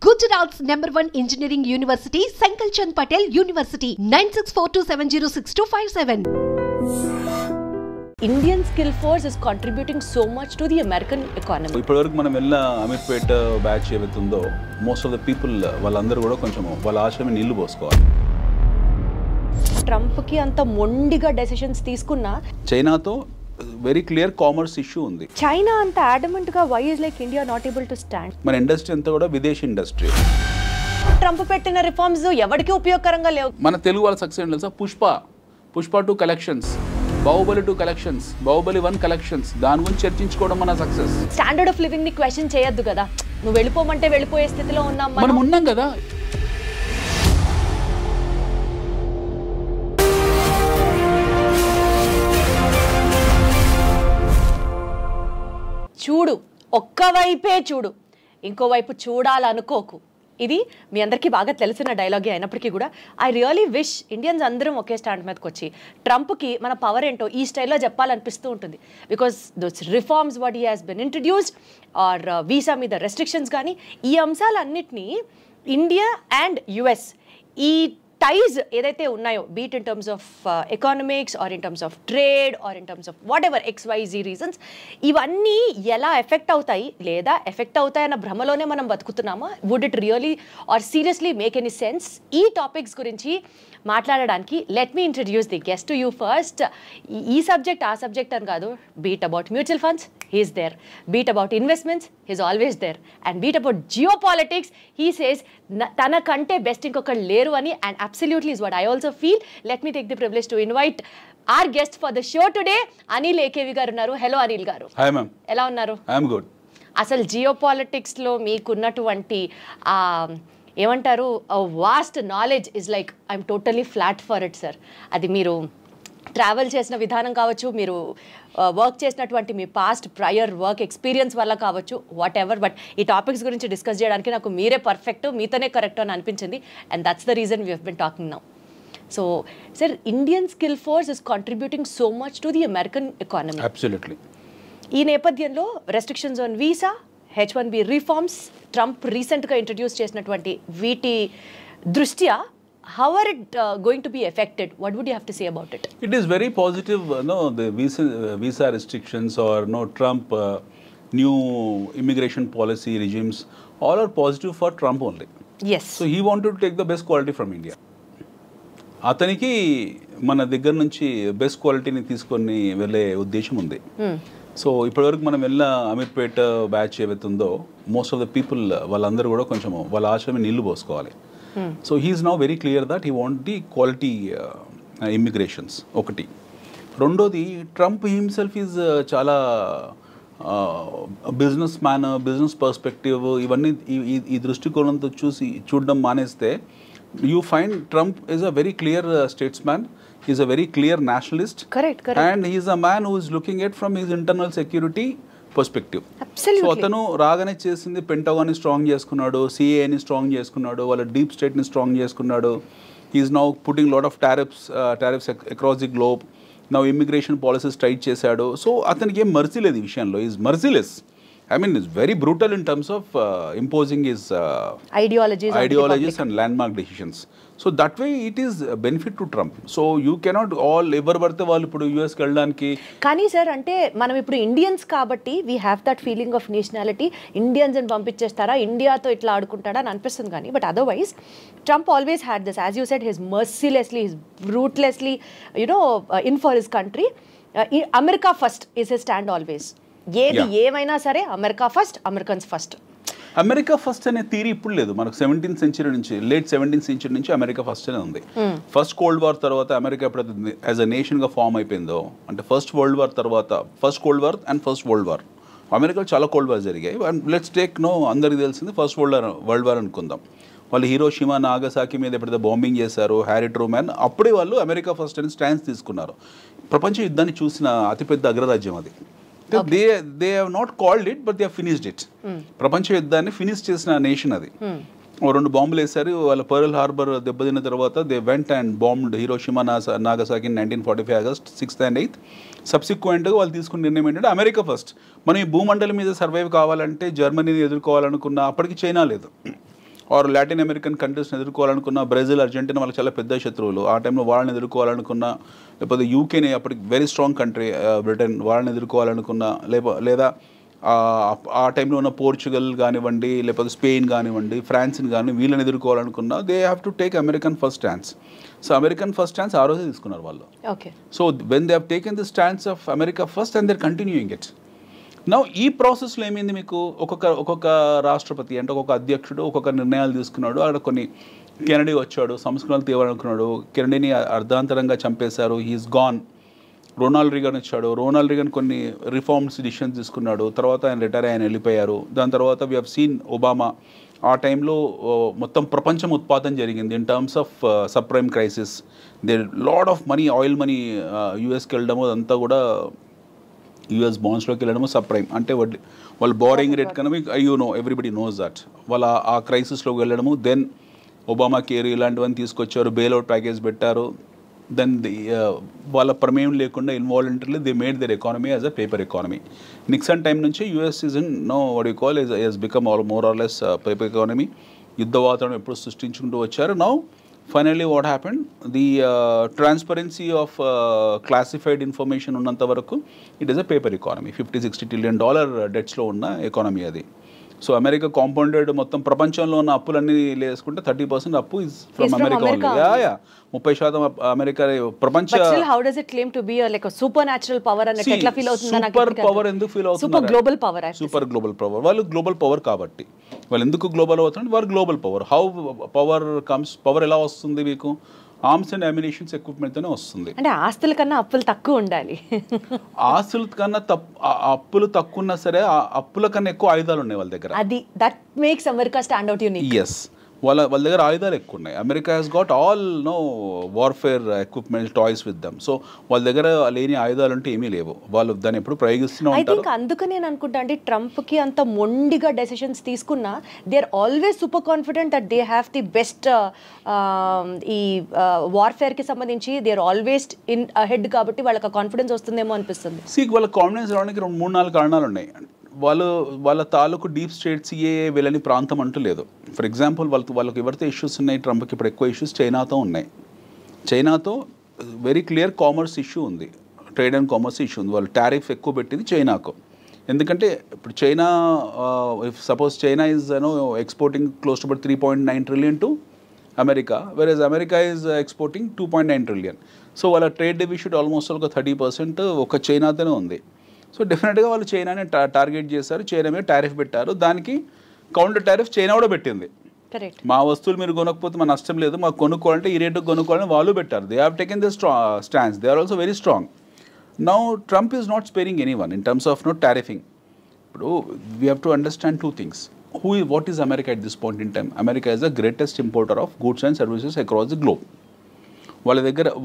Gujarat's #1 engineering university, Sankal Chand Patel University, 9642706257. Indian skill force is contributing so much to the American economy. ఇప్పటివరకు మనం వెళ్ళిన Ameerpet batch ఏవైతుందో most of the people వాళ్ళందరూ కూడా కొంచెం వాళ్ళ ఆశ్రమే నీళ్లు పోసుకోవాలి. ట్రంప్కి అంత మొండిగా డెసిషన్స్ తీసుకున్నా చైనాతో వెరీ క్లియర్ కామర్స్ ఇష్యూ ఉంది. చైనా అంత అడమెంట్ గా why is like India not able to stand? మన ఇండస్ట్రీ అంతా కూడా విదేశీ ఇండస్ట్రీ. ట్రంప్ పెట్టిన రిఫార్మ్స్ ఎవరికి ఉపయోగకరంగా లేవు. మన తెలుగు వాళ్ళ సక్సెస్ ఏంటి తెలుసా? Pushpa 2 collections, Baahubali 2 collections, Baahubali 1 collections, దాని గురించి చర్చించుకోవడం మన సక్సెస్. స్టాండర్డ్ ఆఫ్ లివింగ్ ని క్వశ్చన్ చేయొద్దు కదా. నువ్వు వెళ్ళిపోమంటే వెళ్ళిపోయే స్థితిలో ఉన్నాం మనం ఉన్నాం కదా. చూడు, ఒక్కవైపే చూడు, ఇంకోవైపు చూడాలనుకోకు. ఇది మీ అందరికీ బాగా తెలిసిన డైలాగే అయినప్పటికీ కూడా ఐ రియలీ విష్ ఇండియన్స్ అందరం ఒకే స్టాండ్ మీదకి వచ్చి ట్రంప్కి మన పవర్ ఏంటో ఈ స్టైల్లో చెప్పాలనిపిస్తూ ఉంటుంది. Because those reforms what he has been introduced or visa మీద రెస్ట్రిక్షన్స్ కానీ ఈ అంశాలన్నిటినీ ఇండియా అండ్ యుఎస్ ఈ టైజ్ ఏదైతే ఉన్నాయో be it in terms of economics or in terms of trade or in terms of whatever XYZ reasons ఇవన్నీ ఎలా effect అవుతాయి లేదా ఎఫెక్ట్ అవుతాయన్న భ్రమలోనే మనం బతుకుతున్నామా? Would it really or seriously make any sense? ఈ టాపిక్స్ గురించి మాట్లాడడానికి let me introduce the guest to you first. ఈ సబ్జెక్ట్ ఆ సబ్జెక్ట్ అని కాదు. Be it about mutual funds, he is there. Be it about investments, he is always there. And beat about geopolitics, he says తన కంటే best ఇంకొకరు లేరు అని. And absolutely is what I also feel. Let me take the privilege to invite our guest for the show today. Anil AKV garu ఉన్నారు. Hello Anil garu. Hi ma'am. ఎలా ఉన్నారు? I'm good. అసలు జియో పాలిటిక్స్లో మీకున్నటువంటి ఏమంటారు vast knowledge is like I'm totally flat for it sir. అది మీరు ట్రావెల్ చేసిన విధానం కావచ్చు, మీరు వర్క్ చేసినటువంటి మీ పాస్ట్ ప్రయర్ వర్క్ ఎక్స్పీరియన్స్ వల్ల కావచ్చు, వాట్ ఎవర్. బట్ ఈ టాపిక్స్ గురించి డిస్కస్ చేయడానికి నాకు మీరే పర్ఫెక్ట్, మీతోనే కరెక్ట్ అని అనిపించింది. And that's the reason we have been talking now. So sir, Indian skill force is contributing so much to the American economy. Absolutely. ఈ నేపథ్యంలో restrictions on visa, H1B reforms, Trump రీసెంట్గా introduce చేసినటువంటి వీటి దృష్ట్యా how are it going to be affected? What would you have to say about it? It is very positive, the visa restrictions or Trump new immigration policy regimes, all are positive for Trump only. Yes. So he wanted to take the best quality from India. అతనికి మన దగ్గర నుంచి best క్వాలిటీని తీసుకొని వెళ్ళే ఉద్దేశం ఉంది. So ఇప్పటివరకు మనం వెళ్ళిన అమీర్పేట బ్యాచ్ ఏవైతుందో మోస్ట్ ఆఫ్ ద పీపుల్ వాళ్ళందరూ కూడా కొంచెం వాళ్ళ ఆశ్రమే నీళ్లు పోసుకోవాలి. So he is now very clear that he want the quality immigrations. ఒకటి. రెండోది, ట్రంప్ హిమ్సెల్ఫ్ ఈజ్ చాలా బిజినెస్ మ్యాన్, బిజినెస్ పర్స్పెక్టివ్ ఇవన్నీ ఈ దృష్టికోణంతో చూడడం మానేస్తే you find Trump is a very clear statesman. He is a very clear nationalist. Correct. And he is a man who is looking at from his internal security perspective. Absolutely. So atanu రాగానే చేసింది pentagon ని strong చేసుకున్నాడు, CA ని strong చేసుకున్నాడు, వాళ్ళ deep state ని strong చేసుకున్నాడు. He is now putting lot of tariffs across the globe. Now immigration policies tight చేశాడు. So అతనికి ఏం మర్సీ లేదు ఈ విషయంలో. He is merciless. I mean, it's very brutal in terms of imposing his ideologies and landmark decisions. So that way it is a benefit to Trump. So you cannot all ever barte వాళ్ళు ఇప్పుడు US కి వెళ్ళడానికి. కానీ sir, అంటే మనం ఇప్పుడు Indians కాబట్టి we have that feeling of nationality. Indians అని పంపించేస్తారా, ఇండియాతో ఇట్లా ఆడుకుంటాడా అని అనిపిస్తుంది. కానీ but otherwise Trump always had this, as you said, his mercilessly, his ruthlessly in for his country. America first is his stand always. ఏది ఏమైనా సరే America first, Americans first. America first అనే థియరీ ఇప్పుడు లేదు. మనకు 17th century నుంచి, late 17th century నుంచి America first అనే ఉంది. ఫస్ట్ కోల్డ్ వార్ తర్వాత అమెరికా ఎప్పుడైతే యాజ్ అ నేషన్గా ఫామ్ అయిపోయిందో, అంటే ఫస్ట్ వరల్డ్ వార్ తర్వాత, first cold war and first world war, అమెరికాలో చాలా కోల్డ్ వార్ జరిగాయి. అండ్ లెట్స్ టేక్ అందరికి తెలిసింది ఫస్ట్ వరల్డ్ వార్ అనుకుందాం. వాళ్ళు హిరోషిమా, నాగసాకి మీద ఎప్పుడైతే బాంబింగ్ చేశారు, హ్యారీ ట్రూమాన్, అప్పుడే వాళ్ళు అమెరికా ఫస్ట్ అని స్టాండ్స్ తీసుకున్నారు. ప్రపంచ యుద్ధాన్ని చూసిన అతిపెద్ద అగ్రరాజ్యం అది. They have not called it, but they have finished it. ప్రపంచ యుద్ధాన్ని ఫినిష్ చేసిన నేషన్ అది. 2 బాంబులు వేశారు. వాళ్ళ పర్ల్ హార్బర్ దెబ్బతిన్న తర్వాత they went and bombed Hiroshima, Nagasaki 1945 August 6th and 8th. సబ్సిక్వెంట్గా వాళ్ళు తీసుకున్న నిర్ణయం ఏంటంటే అమెరికా ఫస్ట్. మనం ఈ భూమండలం మీద సర్వైవ్ కావాలంటే జర్మనీని ఎదుర్కోవాలనుకున్న అప్పటికి చైనా లేదు. ఆర్ లాటిన్ అమెరికన్ కంట్రీస్ని ఎదుర్కోవాలనుకున్న బ్రెజిల్, అర్జెంటీనా వాళ్ళకి చాలా పెద్ద శత్రువులు. ఆ టైంలో వాళ్ళని ఎదుర్కోవాలనుకున్న, లేకపోతే యూకేనే అప్పటికి వెరీ స్ట్రాంగ్ కంట్రీ బ్రిటన్, వాళ్ళని ఎదుర్కోవాలనుకున్న, లేదా ఆ టైంలో ఉన్న పోర్చుగల్ కానివ్వండి, లేకపోతే స్పెయిన్ కానివ్వండి, ఫ్రాన్స్ని కానీ వీళ్ళని ఎదుర్కోవాలనుకున్నా they have to take American first stance. So American first stance ఆ రోజే తీసుకున్నారు వాళ్ళు. Okay. So when they have taken the stance of America first and there continuing it. Now ఈ ప్రాసెస్లో ఏమైంది, మీకు ఒక్కొక్క రాష్ట్రపతి అంటే ఒక్కొక్క అధ్యక్షుడు ఒక్కొక్క నిర్ణయాలు తీసుకున్నాడు. అక్కడ కొన్ని కెనడీ వచ్చాడు, సంస్కరణలు తీయాలనుకున్నాడు, కెనడీని అర్ధాంతరంగా చంపేశారు, హీఈస్ గాన్. రొనాల్డ్ రీగన్ వచ్చాడు, రొనాల్డ్ రీగన్ కొన్ని రిఫార్మ్స్ డిసిషన్స్ తీసుకున్నాడు, తర్వాత ఆయన రిటైర్ ఆయన వెళ్ళిపోయారు. దాని తర్వాత వీ హ్యావ్ సీన్ ఒబామా. ఆ టైంలో మొత్తం ప్రపంచం ఉత్పాదన జరిగింది in terms of subprime crisis. They lot of money, oil money యూఎస్కి వెళ్ళడము, అదంతా కూడా యూఎస్ బాండ్స్లోకి వెళ్ళడము సబ్-ప్రైమ్ అంటే వాళ్ళు బారింగ్ రేట్ కన్నా ఎవ్రీబడి నోస్ దట్. వాళ్ళ ఆ క్రైసిస్లోకి వెళ్ళడము. దెన్ ఒబామా కేర్ ఇలాంటివన్నీ తీసుకొచ్చారు, బెయిల్అవుట్ ప్యాకేజ్ పెట్టారు. దెన్ వాళ్ళ ప్రమేయం లేకుండా involuntarily they made their economy as a paper economy. Nixon time నుంచి US is in what you call is become more or less paper economy. యుద్ధ వాతావరణం ఎప్పుడు సృష్టించుకుంటూ వచ్చారు. Now finally what happened, the transparency of classified information ఉన్నంత వరకు it is a paper economy. $50-60 trillion డెట్స్లో ఉన్న ఎకానమీ అది. సో అమెరికా కాంపౌండెడ్ మొత్తం ప్రపంచంలో ఉన్న అప్పులన్నీ వేసుకుంటే 30% అప్పు is from America only. 30% America ప్రపంచ. How does it claim to be like super natural power అన్నట్టు ఎట్లా ఫీల్ అవుతుంది? సూపర్ పవర్ ఎందుకు ఫీల్ అవుతుంది? Super global power. Super global power. వాళ్ళు గ్లోబల్ పవర్ కాబట్టి వాళ్ళు ఎందుకు గ్లోబల్ అవుతున్నారు? వారు global power. How power comes? Power ఎలా వస్తుంది మీకు? ఆర్మ్స్ అండ్ అమ్యునిషన్స్ ఎక్విప్మెంట్తోనే వస్తుంది. అంటే ఆస్తుల కన్నా అప్పులు తక్కువ ఉండాలి. ఆస్తుల కన్నా అప్పులు తక్కువ ఉన్నా సరే అప్పుల కన్నా ఎక్కువ ఆయుధాలు ఉన్నాయి వాళ్ళ దగ్గర. అది that makes America stand out unique. Yes, వాళ్ళ దగ్గర ఆయుధాలు ఎక్కువ ఉన్నాయి. America has got all warfare equipment toys with them. So వాళ్ళ దగ్గర లేని ఆయుధాలు అంటే ఏమీ లేవు. వాళ్ళు దాన్ని ఎప్పుడు ప్రయోగిస్తూనే ఉంటారు. అందుకని నేను అనుకుంటా అండి, ట్రంప్కి అంత మొండిగా డెసిషన్స్ తీసుకున్నా they are always super confident that they have the best ఈ వార్ఫేర్కి సంబంధించి they are always in ahead కాబట్టి వాళ్ళకి కాన్ఫిడెన్స్ వస్తుందేమో అనిపిస్తుంది. వాళ్ళ కాన్ఫిడెన్స్ రావడానికి 3-4 కారణాలు ఉన్నాయి. వాళ్ళ తాలూకు డీప్ స్టేట్ సిఏఏ వెళ్ళని ప్రాంతం అంటూ లేదు. ఫర్ ఎగ్జాంపుల్ వాళ్ళకి ఎవరితో ఇష్యూస్ ఉన్నాయి, ట్రంప్కి ఇప్పుడు ఎక్కువ ఇష్యూస్ చైనాతో ఉన్నాయి. చైనాతో వెరీ క్లియర్ కామర్స్ ఇష్యూ ఉంది, ట్రేడ్ అండ్ కామర్స్ ఇష్యూ ఉంది. వాళ్ళు టారిఫ్ ఎక్కువ పెట్టింది చైనాకు. ఎందుకంటే ఇప్పుడు China if suppose China is exporting close to about 3.9 trillion to America, versus America is exporting 2.9 trillion. So వాళ్ళ ట్రేడ్ డెఫిసిట్ ఆల్మోస్ట్ ఒక 30% ఒక చైనాతోనే ఉంది. సో డెఫినెట్గా వాళ్ళు చైనాని టార్గెట్ చేశారు, చైనా మీద టారిఫ్ పెట్టారు. దానికి కౌంటర్ టారిఫ్ చైనా కూడా పెట్టింది. మా వస్తువులు మీరు కొనకపోతే మా నష్టం లేదు, మాకు కొనుక్కోవాలంటే ఈ రేటుకు కొనుక్కోవాలని వాళ్ళు పెట్టారు. They have taken the stands. They are also very strong. Now Trump is not sparing anyone in terms of tariffing. ఇప్పుడు we have to understand 2 things. What is America at this point in time? America is the greatest importer of goods and services across the globe.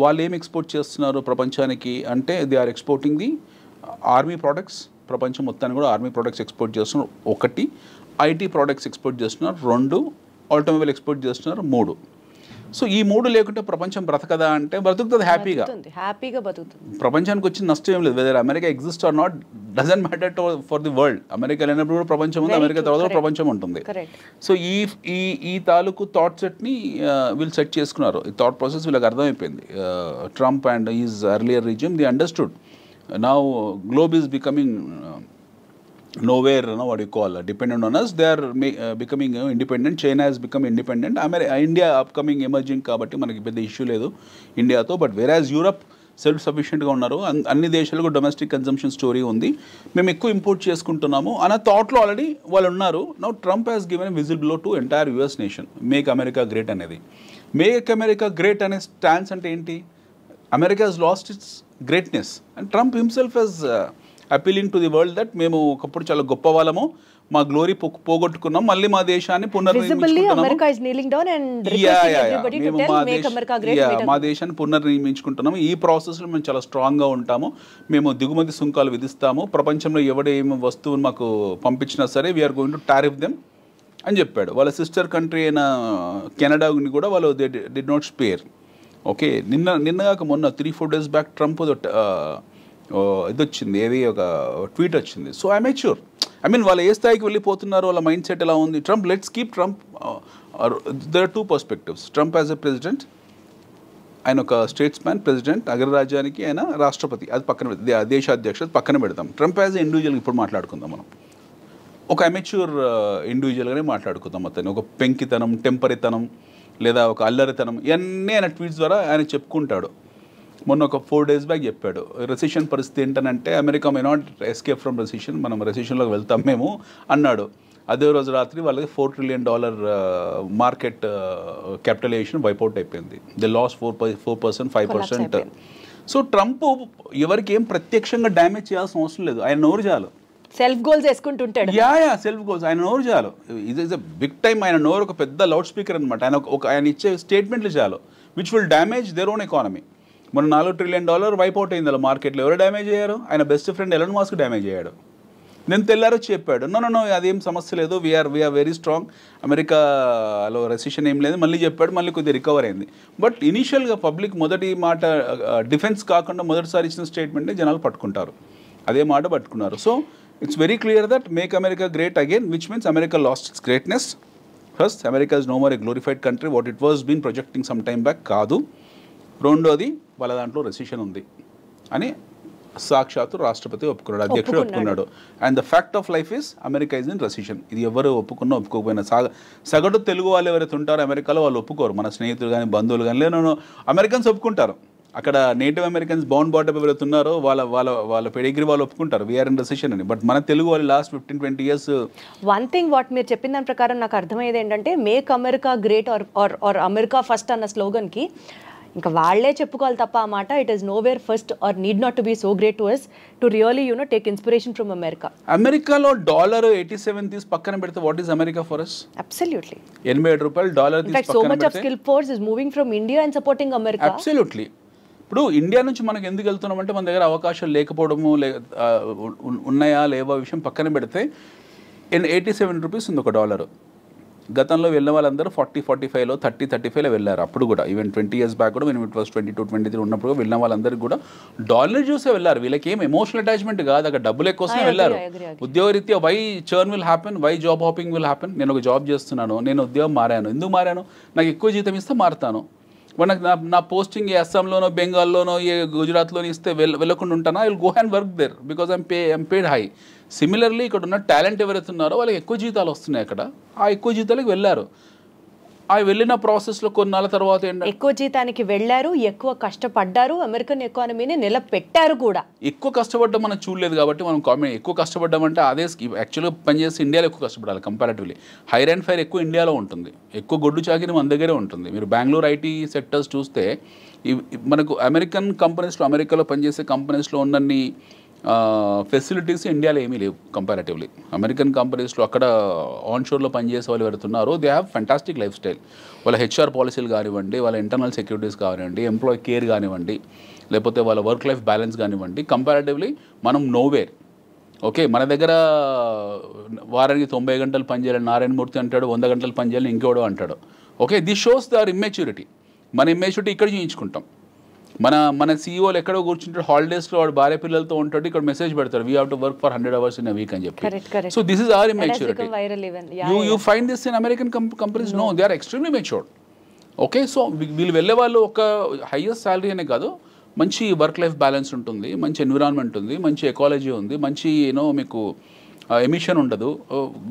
వాళ్ళు ఏం export చేస్తున్నారు ప్రపంచానికి అంటే they are exporting the army products. ప్రపంచం మొత్తాన్ని కూడా army products export చేస్తున్నారు. 1 IT products export చేస్తున్నారు. 2 ఆటోమొబైల్ ఎక్స్పోర్ట్ చేస్తున్నారు. 3 సో ఈ 3 లేకుంటే ప్రపంచం బ్రతకదా అంటే బ్రతుకుతుంది, హ్యాపీగా బతుకుతుంది. ప్రపంచానికి వచ్చిన నష్టం ఏం లేదు. Whether America exist or not doesn't matter for the world. America లేనప్పుడు కూడా ప్రపంచం ఉంది, అమెరికా తర్వాత ప్రపంచం ఉంటుంది. సో ఈ తాలూకు థాట్ సెట్ని వీళ్ళు సెట్ చేసుకున్నారు. ఈ థాట్ ప్రాసెస్ వీళ్ళకి అర్థమైపోయింది. Trump and is earlier regime the understood. Now globe is becoming nowhere, what you call dependent on us. They are becoming independent. China has become independent. India upcoming emerging కాబట్టి మనకి పెద్ద issue లేదు ఇండియాతో. But whereas Europe self సఫిషియెంట్గా ఉన్నారు. అన్ని దేశాలకు domestic consumption story ఉంది, మేము ఎక్కువ ఇంపోర్ట్ చేసుకుంటున్నాము అన్న థాట్లో ఆల్రెడీ వాళ్ళు ఉన్నారు. Now Trump has given whistle blow to entire US nation. Make America great అనేది. మేక్ అమెరికా గ్రేట్ అనే స్టాన్స్ అంటే ఏంటి? America has lost its greatness and Trump himself is appealing to the world that మేము ఒకప్పుడు చాలా గొప్ప వాళ్ళము, మా గ్లోరీ పోగొట్టుకున్నాం, మళ్ళీ మా దేశాన్ని మా దేశాన్ని పునర్నిర్మించుకుంటున్నాము. ఈ ప్రాసెస్లో మేము చాలా స్ట్రాంగ్గా ఉంటాము, మేము దిగుమతి సుంకాలు విధిస్తాము, ప్రపంచంలో ఎవడేమి వస్తువును మాకు పంపించినా సరే we're going to tariff them అని చెప్పాడు. వాళ్ళ సిస్టర్ కంట్రీ అయిన కెనడాని కూడా వాళ్ళు డి నాట్ స్పేర్. ఓకే, నిన్న కాక మొన్న 3-4 days బ్యాక్ ట్రంప్ ఇది వచ్చింది, ఏది ఒక ట్వీట్ వచ్చింది. So I mature, I mean వాళ్ళు ఏ స్థాయికి వెళ్ళిపోతున్నారు, వాళ్ళ మైండ్ సెట్ ఎలా ఉంది. Trump, let's keep Trump. There are 2 perspectives. Trump as a president, ఆయన ఒక స్టేట్స్ మ్యాన్, ప్రెసిడెంట్, అగ్రరాజ్యానికి ఆయన రాష్ట్రపతి, అది పక్కన దేశాధ్యక్షుడు పక్కన పెడతాం. ట్రంప్ యాజ్ ఎ ఇండివిజువల్ ఇప్పుడు మాట్లాడుకుందాం మనం. ఒక అమెచ్యూర్ ఇండివిజువల్గానే మాట్లాడుకుందాం. అతను ఒక పెంకితనం, టెంపరితనం లేదా ఒక అల్లరితనం ఇవన్నీ ఆయన ట్వీట్స్ ద్వారా ఆయన చెప్పుకుంటాడు. మొన్న ఒక 4 days బ్యాక్ చెప్పాడు, రెసిషన్ పరిస్థితి ఏంటనంటే America may not escape from recession, మనం రెసిషన్లోకి వెళ్తాం మేము అన్నాడు. అదే రోజు రాత్రి వాళ్ళకి $4 trillion మార్కెట్ క్యాపిటలైజేషన్ వైపౌట్ అయిపోయింది. They loss 4%, 5%. సో ట్రంప్ ఎవరికి ఏం ప్రత్యక్షంగా డ్యామేజ్ చేయాల్సిన అవసరం లేదు, ఆయన నోరు చాలు. సెల్ఫ్ గోల్స్ వేసుకుంటుంటాడు. సెల్ఫ్ గోల్స్, ఆయన నోరు చాలు. ఇది ఇస్ అ బిగ్ టైమ్. ఆయన నోరు ఒక పెద్ద లౌడ్ స్పీకర్ అనమాట. ఆయన ఇచ్చే స్టేట్మెంట్లు చాలు, which will damage their own economy. మన $4 trillion వైపౌట్ అయింది అలా మార్కెట్లో. ఎవరు డ్యామేజ్ అయ్యారు? ఆయన best friend Elon Musk damage అయ్యాడు. నేను తెల్లారో చెప్పాడు, నో అదేం సమస్య లేదు, వీఆర్ వెరీ స్ట్రాంగ్, అమెరికాలో రెసిషన్ ఏం లేదు. మళ్ళీ చెప్పాడు, మళ్ళీ కొద్దిగా రికవర్ అయింది. బట్ ఇనీషియల్గా పబ్లిక్ మొదటి మాట డిఫెన్స్ కాకుండా మొదటిసారి ఇచ్చిన స్టేట్మెంట్ని జనాలు పట్టుకుంటారు, అదే మాట పట్టుకున్నారు. So it's very clear that make America great again, which means America lost its greatness. First, America is no more a glorified country what it was been projecting some time back కాదు. రెండోది, వాళ్ళ దాంట్లో recession ఉంది అని సాక్షాత్తు రాష్ట్రపతి ఒప్పుకున్నాడు, అధ్యక్షుడు ఒప్పుకున్నాడు. And the fact of life is America is in recession. ఇది ఎవరు ఒప్పుకున్నా ఒప్పుకోకపోయినా సగటు తెలుగు వాళ్ళు ఎవరైతే ఉంటారో అమెరికాలో వాళ్ళు ఒప్పుకోరు. మన స్నేహితులు కానీ బంధువులు కానీ లేదు, అమెరికన్స్ ఒప్పుకుంటారు. అక్కడ నేటివ్ అమెరికన్స్ బౌండ్ బాటప్ ఎవరైతే ఉన్నారో వాళ్ళ పెడిగ్రీ వాళ్ళు ఒప్పుకుంటారు వీఆర్ ఇన్ రెసిషన్ అని. బట్ మన తెలుగు వాళ్ళు last 15-20 years. One thing what మీరు చెప్పిన దాని ప్రకారం నాకు అర్థమయ్యేది ఏంటంటే, make America great or America first అన్న స్లోగన్కి ఇంకా వాళ్ళే చెప్పుకోవాలి తప్ప ఆ మాట, it is nowhere first or need not to be so great to us to really take inspiration from America. అమెరికాలో $87 తీసి పక్కన పెడితే what is America for us? Absolutely $87 తీసి పక్కన so much of skill force is moving from India and supporting America. Absolutely. ఇప్పుడు India నుంచి మనకు ఎందుకు వెళ్తున్నామంటే మన దగ్గర అవకాశాలు లేకపోవడము, ఉన్నాయా లేవా విషయం పక్కన పెడితే $87 ఉంది ఒక డాలర్. గతంలో వెళ్ళిన వాళ్ళందరూ 40-45లో 30-35లో వెళ్ళారు. అప్పుడు కూడా ఈవెన్ 20 years బ్యాక్ కూడా మేము ఇట్ వాస్ 22-23 ఉన్నప్పుడు వెళ్ళిన వాళ్ళందరికీ కూడా డాలర్ చూసే వెళ్ళారు. వీళ్ళకి ఏం ఎమోషనల్ అటాచ్మెంట్ కాదు, అక్కడ డబ్బుల కోసమే వెళ్ళారు. ఉద్యోగరీత్యా why churn will happen, why job hopping will happen. నేను ఒక జాబ్ చేస్తున్నాను, నేను ఉద్యోగం మారాను, ఎందుకు మారాను? నాకు ఎక్కువ జీతం ఇస్తే మారుతాను. మనకు నా పోస్టింగ్ ఏ అస్సాంలోనో బెంగాల్లోనో ఏ గుజరాత్లోనో ఇస్తే వెళ్ళకుండా ఉంటానా? I will go and work there because I'm paid high. Similarly ఇక్కడ ఉన్న టాలెంట్ ఎవరైతే ఉన్నారో వాళ్ళకి ఎక్కువ జీతాలు వస్తున్నాయి అక్కడ, ఆ ఎక్కువ జీతాలకు వెళ్ళారు. ఆ వెళ్ళిన ప్రాసెస్లో కొన్నాళ్ళ తర్వాత ఎక్కువ జీతానికి వెళ్ళారు, ఎక్కువ కష్టపడ్డారు, అమెరికన్ ఎకానమీని నిలబెట్టారు కూడా. ఎక్కువ కష్టపడ్డం మనం చూడలేదు కాబట్టి మనం ఎక్కువ కష్టపడ్డామంటే అదే యాక్చువల్గా పనిచేస్తే ఇండియాలో ఎక్కువ కష్టపడాలి కంపారిటివ్లీ. హైర్ అండ్ ఫైర్ ఎక్కువ ఇండియాలో ఉంటుంది, ఎక్కువ గొడ్డు చాకిరి మన దగ్గరే ఉంటుంది. మీరు బెంగళూరు ఐటీ సెక్టర్స్ చూస్తే మనకు అమెరికన్ కంపెనీస్లో, అమెరికాలో పనిచేసే కంపెనీస్లో ఉన్నన్ని ఫెసిలిటీస్ ఇండియాలో ఏమీ లేవు కంపారిటివ్లీ. అమెరికన్ కంపెనీస్లో అక్కడ ఆన్షోర్లో పనిచేసే వాళ్ళు ఎవరుతున్నారో they have fantastic lifestyle. వాళ్ళ హెచ్ఆర్ పాలసీలు కానివ్వండి, వాళ్ళ ఇంటర్నల్ సెక్యూరిటీస్ కానివ్వండి, ఎంప్లాయీ కేర్ కానివ్వండి, లేకపోతే వాళ్ళ వర్క్ లైఫ్ బ్యాలెన్స్ కానివ్వండి, కంపారిటివ్లీ మనం నోవేర్. ఓకే, మన దగ్గర వారానికి 90 గంటలు పనిచేయాలని నారాయణమూర్తి అంటాడు, 100 గంటలు పనిచేయాలని ఇంకోడో అంటాడు. Okay, this shows their immaturity. మన ఇమ్మెచ్యూరిటీ ఇక్కడ చూయించుకుంటాం. మన సీఈఓలు ఎక్కడో కూర్చుంటాడు, హాలిడేస్లో వాడు భార్య పిల్లలతో ఉంటాడు, ఇక్కడ మెసేజ్ పెడతారు we have to work for 100 hours in a week అని చెప్పి. So this is our immaturity. You find this in American companies? No, they are extremely matured. Okay, so వీళ్ళు వెళ్ళే వాళ్ళు ఒక హైయెస్ట్ శాలరీ అనే కాదు, మంచి వర్క్ లైఫ్ బ్యాలెన్స్ ఉంటుంది, మంచి ఎన్విరాన్మెంట్ ఉంది, మంచి ఎకాలజీ ఉంది, మంచి మీకు ఎమిషన్ ఉండదు,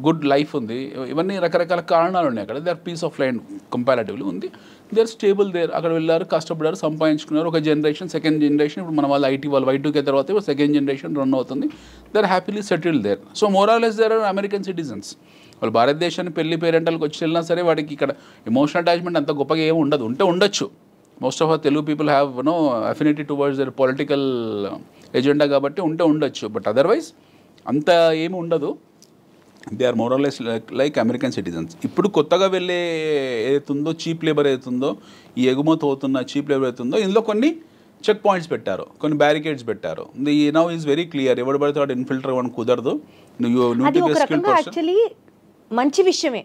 గుడ్ లైఫ్ ఉంది, ఇవన్నీ రకరకాల కారణాలు ఉన్నాయి అక్కడ. They are peace of mind comparatively ఉంది. They are stable there. అక్కడ వెళ్ళారు, కష్టపడారు, సంపాదించుకున్నారు. ఒక జనరేషన్, సెకండ్ జనరేషన్, ఇప్పుడు మన వాళ్ళు ఐటీ వాళ్ళు Y2K తర్వాత ఇప్పుడు సెకండ్ జనరేషన్ రన్ అవుతుంది. They are happily settled there. So more or less there are American citizens. వాళ్ళు భారతదేశాన్ని పెళ్లి పేరెంటల్కి వచ్చి వెళ్ళినా సరే వాడికి ఇక్కడ ఎమోషనల్ అటాచ్మెంట్ అంత గొప్పగా ఏమి ఉండదు. ఉండొచ్చు. Most of Telugu people have affinity towards their political agenda కాబట్టి ఉండొచ్చు. బట్ అదర్వైజ్ అంత ఏమి ఉండదు. They are more or less like American citizens. ఇప్పుడు కొత్తగా వెళ్ళే ఏదైతుందో చీప్ లేబర్ ఏదైతుందో, ఈ ఎగుమతి అవుతున్న చీప్ లేబర్ అవుతుందో, ఇందులో కొన్ని చెక్ పాయింట్స్ పెట్టారు, కొన్ని బ్యారికేడ్స్ పెట్టారు. The now is very clear. ఎవడు పడితే వాడు ఇన్ఫిల్టర్ అవ్వడం కుదరదు. యాక్చువల్లీ మంచి విషయమే.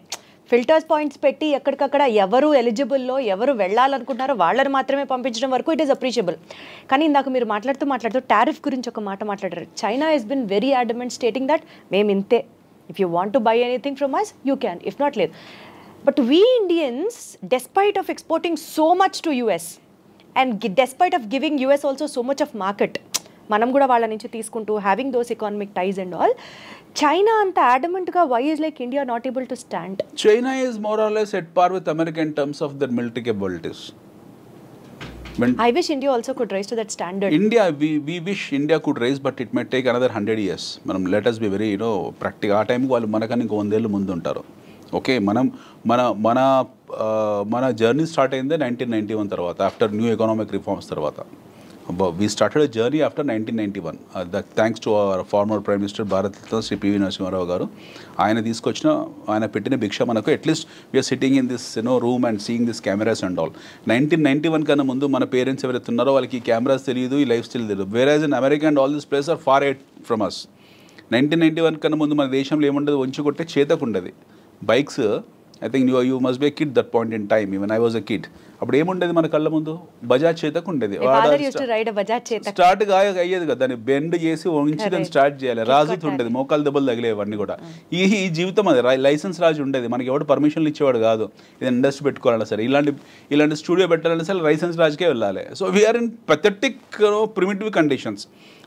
ఫిల్టర్స్ పాయింట్స్ పెట్టి ఎక్కడికక్కడ ఎవరు ఎలిజిబుల్లో ఎవరు వెళ్ళాలనుకుంటున్నారో వాళ్ళని మాత్రమే పంపించడం వరకు ఇట్ ఈస్ అప్రిషియబుల్. కానీ ఇందాక మీరు మాట్లాడుతూ టారిఫ్ గురించి ఒక మాట మాట్లాడారు. China has been very adamant stating that మేము ఇంతే, if you want to buy anything from us you can, if not లేదు. But we Indians despite of exporting so much to US and despite of giving US also so much of market, మనం కూడా వాళ్ళ నుంచి తీసుకుంటూ having those economic ties and all, China అంత అడమెంట్గా why is like India not able to stand? China is more or less at par with America in terms of their military capabilities. I wish India also could rise to that standard. India, we wish India could rise, but it may take another 100 years. మనం let us be very practical. ఆ టైంకి వాళ్ళు మనకన్నా ఇంకో 100 ఏళ్ళు ముందు ఉంటారు. Okay, మన జర్నీ స్టార్ట్ అయిందే 1991 తర్వాత, ఆఫ్టర్ న్యూ ఎకనామిక్ రిఫార్మ్స్ తర్వాత. We started a journey after 1991. Thanks to our former Prime Minister Bharat Ratna Sri P.V. Narasimha garu. ఆయన పెట్టిన భిక్ష మనకు at least we're sitting in this room and seeing this cameras and all. 1991 కన్నా ముందు మన parents ఎవరైతే ఉన్నారో వాళ్ళకి ఈ కెమెరాస్ తెలియదు, ఈ లైఫ్ స్టైల్ తెలియదు. Whereas in America and all this place are far ahead from us. 1991 కన్నా ముందు మన దేశంలో ఏముండదు, వంచి కొట్టే చేతకు ఉండదు. Bikes, I think you must be a kid that point in time, even I was a kid. అప్పుడు ఏముండేది మన కళ్ళ ముందు, బజాజ్ చేతకు ఉండేది. స్టార్ట్ అయ్యేది కదా, దాన్ని బెండ్ చేసి వంచి దాన్ని స్టార్ట్ చేయాలి. రాజుతో ఉండేది, మోకాలు దెబ్బలు తగిలేవన్నీ కూడా. ఈ జీవితం అది లైసెన్స్ రాజు ఉండేది. మనకి ఎవడు పర్మిషన్లు ఇచ్చేవాడు కాదు. ఇది ఇండస్ట్రీ పెట్టుకోవాలన్నా సరే, ఇలాంటి స్టూడియో పెట్టాలన్నా సరే లైసెన్స్ రాజుకే వెళ్ళాలి. So we're in pathetic primitive conditions.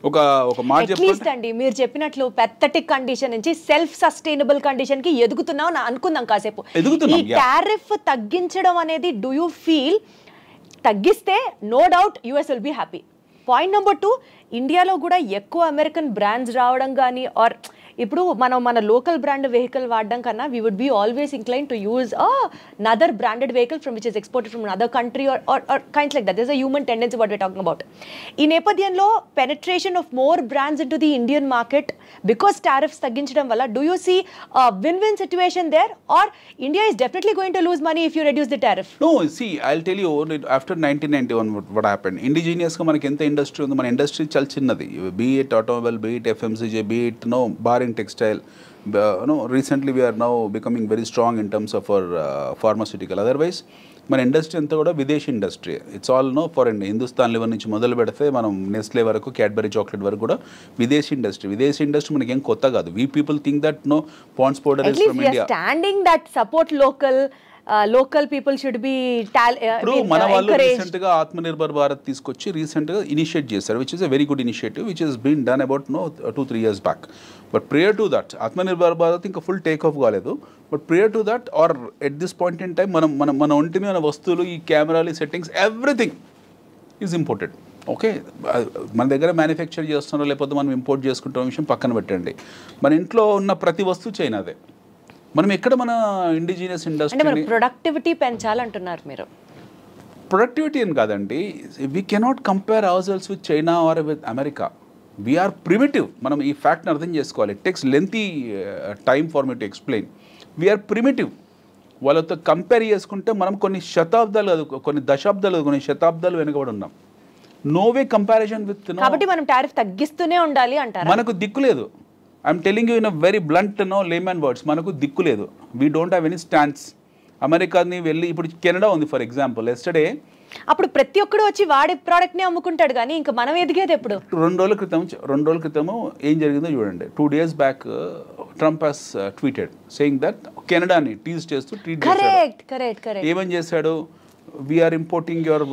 ఒక మాట చెప్పండి, మీరు చెప్పినట్లు పెథటిక్ కండిషన్ నుంచి సెల్ఫ్ సస్టైనబుల్ కండిషన్ కి ఎదుగుతున్నాం అనుకుందాం కాసేపు. ఈ టారిఫ్ తగ్గించడం అనేది డూ యూ ఫీల్ తగ్గిస్తే no doubt US will be happy? Point number 2, ఇండియాలో కూడా ఎక్కువ అమెరికన్ బ్రాండ్స్ రావడం కానీ, ఆర్ ఇప్పుడు మన లోకల్ బ్రాండ్ వెహికల్ వాడడం కన్నా we would be always incline to use another branded vehicle from which is exported from another country or kinds like that. There's a human tendency what we're talking about. ఈ నేపథ్యంలో penetration of more brands into the Indian market because tariffs తగ్గించడం వల్ల do you see a win-win situation there, or India is definitely going to lose money if you reduce the tariff? No, see, I'll tell you, after 1991 what happened, indigenous గా మనకి ఎంత industry ఉంది, మన industry చాలా చిన్నది. be it automobile, be it FMCG, be it bar in textile. Recently we are now becoming very strong in terms of our pharmaceutical. Otherwise మన industry అంతా కూడా విదేశీ industry. It's all foreign. Hindustan level నుంచి మొదలు పెడితే మనం నెస్లే వరకు, Cadbury chocolate వరకు కూడా విదేశీ ఇండస్ట్రీ. విదేశీ ఇండస్ట్రీ మనకి ఏం కొత్త కాదు. We people think that Pond's powder is from India. Standing that support local people should be ఇప్పుడు మన వాళ్ళు రీసెంట్ గా ఆత్మనిర్భర్ భారత్ తీసుకొచ్చి రీసెంట్ గా ఇనిషియేట్ చేశారు, which is a very good initiative which is been done about 2-3 years back. But prior to that Atmanirbhar Bharat ఇంకా full take off కాలేదు. But prior to that or at this point in time మన ఒంటి మీద వస్తువులు, ఈ కెమెరాలు, settings, everything is imported. Okay, మన దగ్గర మ్యానుఫ్యాక్చర్ చేస్తున్నారో లేకపోతే మనం ఇంపోర్ట్ చేసుకుంటున్న విషయం పక్కన పెట్టండి. మన ఇంట్లో ఉన్న ప్రతి వస్తువు చైనాదే. మనం ఎక్కడ మన ఇండిజినియస్ ఇండస్ట్రీ ప్రొడక్టివిటీ పెంచాలంటున్నారు మీరు? ప్రొడక్టివిటీ అని కాదండి, we cannot compare our sales with China or with America. We're primitive. మనం ఈ ఫ్యాక్ట్ని అర్థం చేసుకోవాలి. It takes lengthy time for me to explain. We're primitive. వాళ్ళతో కంపేర్ చేసుకుంటే మనం కొన్ని శతాబ్దాలు కాదు, కొన్ని దశాబ్దాలు, కొన్ని శతాబ్దాలు వెనుకబడి ఉన్నాం. No way comparison with. కాబట్టి మనం టారిఫ్ తగ్గిస్తూనే ఉండాలి అంటారు. మనకు దిక్కు లేదు. I'm telling you in a very blunt layman words, మనకు దిక్కు లేదు. We don't have any stands. అమెరికాని వెళ్ళి, ఇప్పుడు కెనడా ఉంది ఫర్ ఎగ్జాంపుల్. ఎస్టర్డే అప్పుడు ప్రతి ఒక్కడు వచ్చి వాడి ప్రోడక్ట్ని అమ్ముకుంటాడు, కానీ ఇంకా మనం ఎదిగేది ఎప్పుడు? 2 రోజుల క్రితము ఏం జరిగిందో చూడండి. 2 days back Trump has tweeted saying that కెనడాని టీజ్ చేస్తూ ట్వీట్ చేశాడు. ఏమని చేశాడు? We're importing your